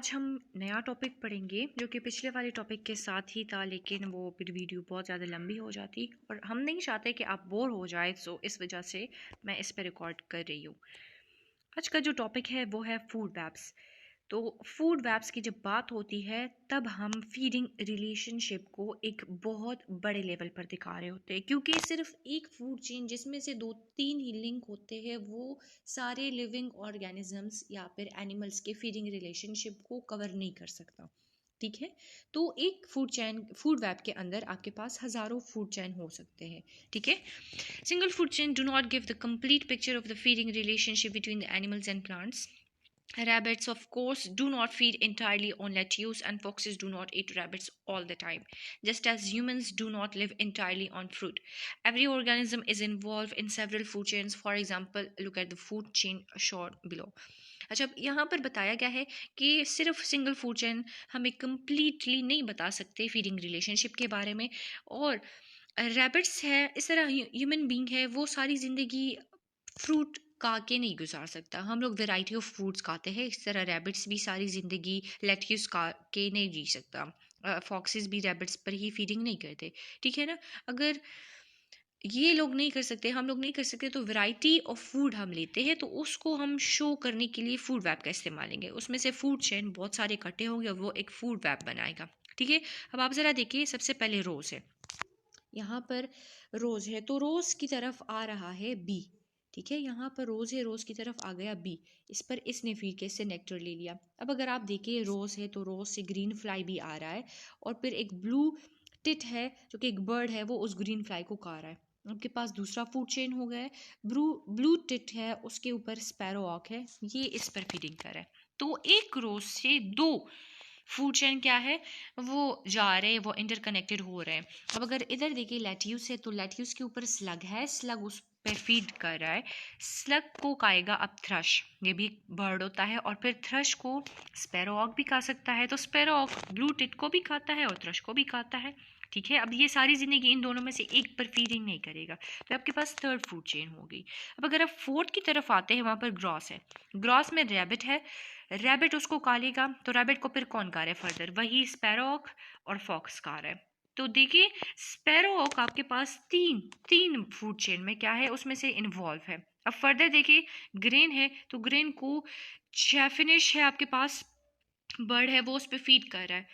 आज हम नया टॉपिक पढ़ेंगे जो कि पिछले वाले टॉपिक के साथ ही था, लेकिन वो फिर वीडियो बहुत ज़्यादा लंबी हो जाती और हम नहीं चाहते कि आप बोर हो जाए। सो इस वजह से मैं इस पर रिकॉर्ड कर रही हूँ। आज का जो टॉपिक है वो है फूड वेब्स। तो फूड वेब्स की जब बात होती है तब हम फीडिंग रिलेशनशिप को एक बहुत बड़े लेवल पर दिखा रहे होते हैं, क्योंकि सिर्फ एक फूड चेन जिसमें से 2-3 ही लिंक होते हैं वो सारे लिविंग ऑर्गेनिजम्स या फिर एनिमल्स के फीडिंग रिलेशनशिप को कवर नहीं कर सकता। ठीक है, तो एक फूड वेब के अंदर आपके पास हजारों फूड चैन हो सकते हैं। ठीक है, single food chain do not give the complete picture of the feeding relationship between the animals and plants. Rabbits, of course, do not feed entirely on lettuce, and foxes do not eat rabbits all the time, just as humans do not live entirely on fruit. Every organism is involved in several food chains. For example, look at the food chain shown below. अच्छा, अब यहाँ पर बताया गया है कि सिर्फ single food chain हमें कंप्लीटली नहीं बता सकते फीडिंग रिलेशनशिप के बारे में। और रैबिट्स है, इस तरह ह्यूमन बीइंग है, वो सारी ज़िंदगी फ्रूट खा के नहीं गुजार सकता। हम लोग वैरायटी ऑफ फ्रूट्स खाते हैं, इस तरह रैबिट्स भी सारी ज़िंदगी लेट्यूस खा के नहीं जी सकता। फॉक्सेस भी रैबिट्स पर ही फीडिंग नहीं करते। ठीक है ना, अगर ये लोग नहीं कर सकते, हम लोग नहीं कर सकते, तो वैरायटी ऑफ फूड हम लेते हैं तो उसको हम शो करने के लिए फूड वेब का इस्तेमाल लेंगे। उसमें से फूड चेन बहुत सारे इकट्ठे होंगे और वो एक फूड वेब बनाएगा। ठीक है, अब आप ज़रा देखिए, सबसे पहले रोज़ है। यहाँ पर रोज है तो रोज की तरफ आ रहा है बी। ठीक है, यहाँ पर रोज है, रोज की तरफ आ गया बी। इस पर इसने फिर के से नेक्टर ले लिया। अब अगर आप देखिए रोज है तो रोज से ग्रीन फ्लाई भी आ रहा है और फिर एक ब्लू टिट है जो कि एक बर्ड है, वो उस ग्रीन फ्लाई को खा रहा है। आपके पास दूसरा फूड चेन हो गया है। ब्लू ब्लू टिट है, उसके ऊपर स्पैरो ऑक है, ये इस पर फीडिंग कर रहा है। तो एक रोज से 2 फूड चेन क्या है, वो जा रहे हैं, वो इंटरकनेक्टेड हो रहे हैं। अब अगर इधर देखिए लेट्यूस है तो लेट्यूस के ऊपर स्लग है, स्लग उस पे फीड कर रहा है। स्लग को खाएगा अब थ्रश, ये भी बर्ड होता है, और फिर थ्रश को स्पैरोऑक भी खा सकता है। तो स्पैरोऑक ब्लू टिट को भी खाता है और थ्रश को भी खाता है। ठीक है, अब ये सारी जिंदगी इन दोनों में से एक पर फीडिंग नहीं करेगा, तो आपके पास थर्ड फूड चेन हो गई। अब अगर आप फोर्थ की तरफ आते हैं, वहां पर ग्रॉस है। ग्रॉस में रैबिट है, रैबिट उसको खा लेगा, तो रैबिट को फिर कौन खा रहा है फर्दर, वही स्पैरोक और फॉक्स खा रहा है। तो देखिए स्पैरोक आपके पास तीन तीन फूड चेन में क्या है, उसमें से इन्वॉल्व है। अब फर्दर देखिए ग्रेन है तो ग्रेन को चैफिनिश है आपके पास, बर्ड है, वो उस पर फीड कर रहा है।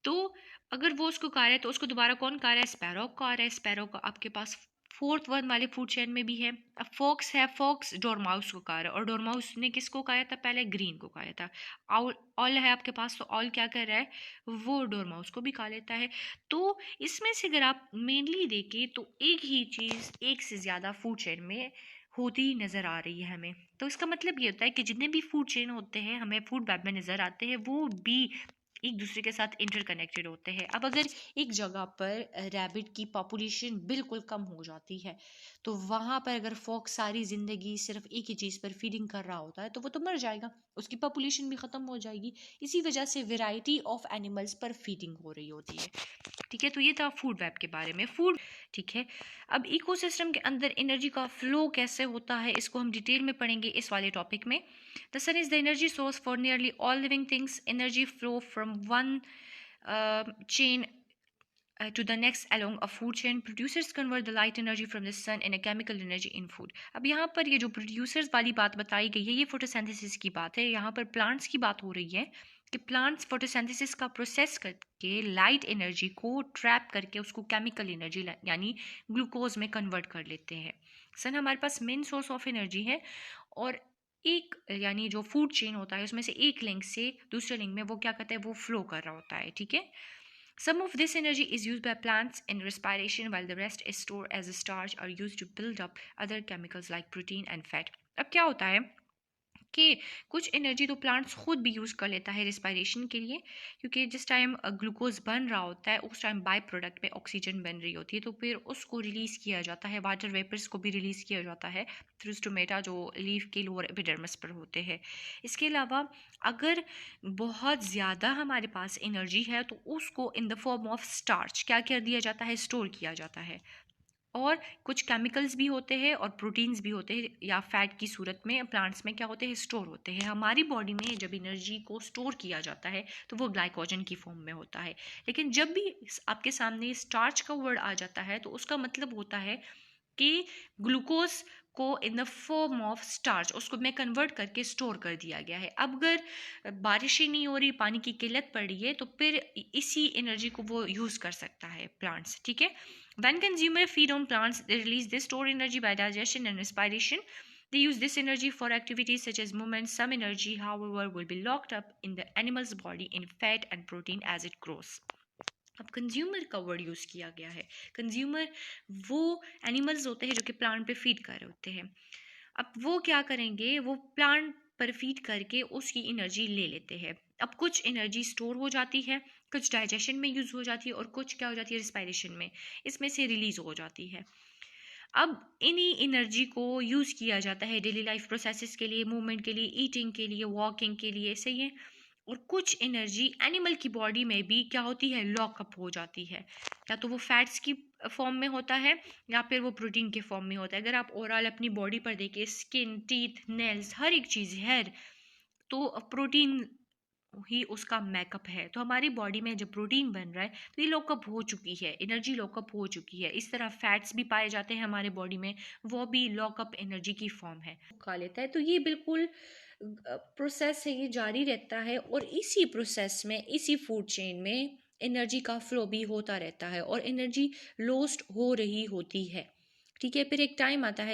तो अगर वो उसको खा रहा है तो उसको दोबारा कौन खा रहा है, स्पैरोक खा रहा है। स्पैरोक आपके पास फोर्थ वन वाले फूड चेन में भी है। अब फॉक्स है, फॉक्स डोरमाउस को खा रहा है, और डोरमाउस ने किसको खाया था, पहले ग्रीन को खाया था। ऑल ऑल है आपके पास, तो ऑल क्या कर रहा है, वो डोरमाउस को भी खा लेता है। तो इसमें से अगर आप मेनली देखें तो एक ही चीज़ एक से ज़्यादा फूड चेन में होती नज़र आ रही है हमें। तो इसका मतलब ये होता है कि जितने भी फूड चेन होते हैं हमें फूड वेब में नज़र आते हैं, वो भी एक दूसरे के साथ इंटरकनेक्टेड होते हैं। अब अगर एक जगह पर रैबिट की पॉपुलेशन बिल्कुल कम हो जाती है तो वहाँ पर अगर फॉक्स सारी ज़िंदगी सिर्फ एक ही चीज़ पर फीडिंग कर रहा होता है तो वो तो मर जाएगा, उसकी पॉपुलेशन भी ख़त्म हो जाएगी। इसी वजह से वेराइटी ऑफ एनिमल्स पर फीडिंग हो रही होती है। ठीक है, तो ये था फूड वेब के बारे में। फूड ठीक है, अब इकोसिस्टम के अंदर एनर्जी का फ्लो कैसे होता है इसको हम डिटेल में पढ़ेंगे इस वाले टॉपिक में। The sun is the energy source for nearly all living things. Energy flow from one chain to the next along a food chain. Producers convert the light energy from the sun in a chemical energy in food. अब यहाँ पर ये जो producers वाली बात बताई गई है ये फोटोसिंथेसिस की बात है। यहाँ पर प्लांट्स की बात हो रही है कि प्लांट्स फोटोसिंथेसिस का प्रोसेस करके लाइट एनर्जी को ट्रैप करके उसको केमिकल एनर्जी यानी ग्लूकोज में कन्वर्ट कर लेते हैं। सन हमारे पास मेन सोर्स ऑफ एनर्जी है, और एक यानी जो फूड चेन होता है उसमें से एक लिंक से दूसरे लिंक में वो क्या करता है, वो फ्लो कर रहा होता है। ठीक है, some of this energy is used by plants in respiration, while the rest is stored as a starch or used to build up other chemicals like protein and fat. अब क्या होता है कि कुछ एनर्जी तो प्लांट्स खुद भी use कर लेता है रिस्पायरेशन के लिए, क्योंकि जिस टाइम ग्लूकोज बन रहा होता है उस टाइम बाय प्रोडक्ट में ऑक्सीजन बन रही होती है, तो फिर उसको रिलीज़ किया जाता है। वाटर वेपर्स को भी रिलीज़ किया जाता है थ्रू स्टोमेटा जो लीफ के लोअर एपिडर्मिस पर होते हैं। इसके अलावा अगर बहुत ज़्यादा हमारे पास एनर्जी है तो उसको in the form of starch क्या कर दिया जाता है, स्टोर किया जाता है। और कुछ केमिकल्स भी होते हैं और प्रोटीन्स भी होते हैं या फैट की सूरत में प्लांट्स में क्या होते हैं, स्टोर होते हैं। हमारी बॉडी में जब एनर्जी को स्टोर किया जाता है तो वो ग्लाइकोजन की फॉर्म में होता है। लेकिन जब भी आपके सामने स्टार्च का वर्ड आ जाता है तो उसका मतलब होता है कि ग्लूकोज को in the form of starch उसको मैं कन्वर्ट करके स्टोर कर दिया गया है। अब अगर बारिश ही नहीं हो रही, पानी की किल्लत पड़ रही है, तो फिर इसी एनर्जी को वो यूज़ कर सकता है प्लांट्स, ठीक है। When consumer feed on plants, they release this stored energy by digestion and respiration. They use this energy for activities such as movement. Some energy, however, will be locked up in the animal's body in fat and protein as it grows. अब consumer का word use किया गया है। Consumer वो animals होते हैं जो कि प्लांट पे फीड कर रहे होते हैं। अब वो क्या करेंगे, वो प्लांट पर फीड करके उसकी एनर्जी ले लेते हैं। अब कुछ एनर्जी स्टोर हो जाती है, कुछ डाइजेशन में यूज़ हो जाती है और कुछ क्या हो जाती है, रिस्पायरेशन में, इसमें से रिलीज हो जाती है। अब इन्हीं एनर्जी को यूज़ किया जाता है डेली लाइफ प्रोसेसेस के लिए, मूवमेंट के लिए, ईटिंग के लिए, वॉकिंग के लिए, सही है। और कुछ एनर्जी एनिमल की बॉडी में भी क्या होती है, लॉकअप हो जाती है। या तो वो फैट्स की फॉर्म में होता है या फिर वो प्रोटीन के फॉर्म में होता है। अगर आप ओवरऑल अपनी बॉडी पर देखिए, स्किन, टीथ, नेल्स, हर एक चीज़, हेयर, तो प्रोटीन ही उसका मेकअप है। तो हमारी बॉडी में जब प्रोटीन बन रहा है तो ये लॉकअप हो चुकी है, एनर्जी लॉकअप हो चुकी है। इस तरह फैट्स भी पाए जाते हैं हमारे बॉडी में, वो भी लॉकअप एनर्जी की फॉर्म है, खा लेता है। तो ये बिल्कुल प्रोसेस है, ये जारी रहता है और इसी प्रोसेस में, इसी फूड चेन में एनर्जी का फ्लो भी होता रहता है और एनर्जी लॉस्ट हो रही होती है, ठीक है। फिर एक टाइम आता है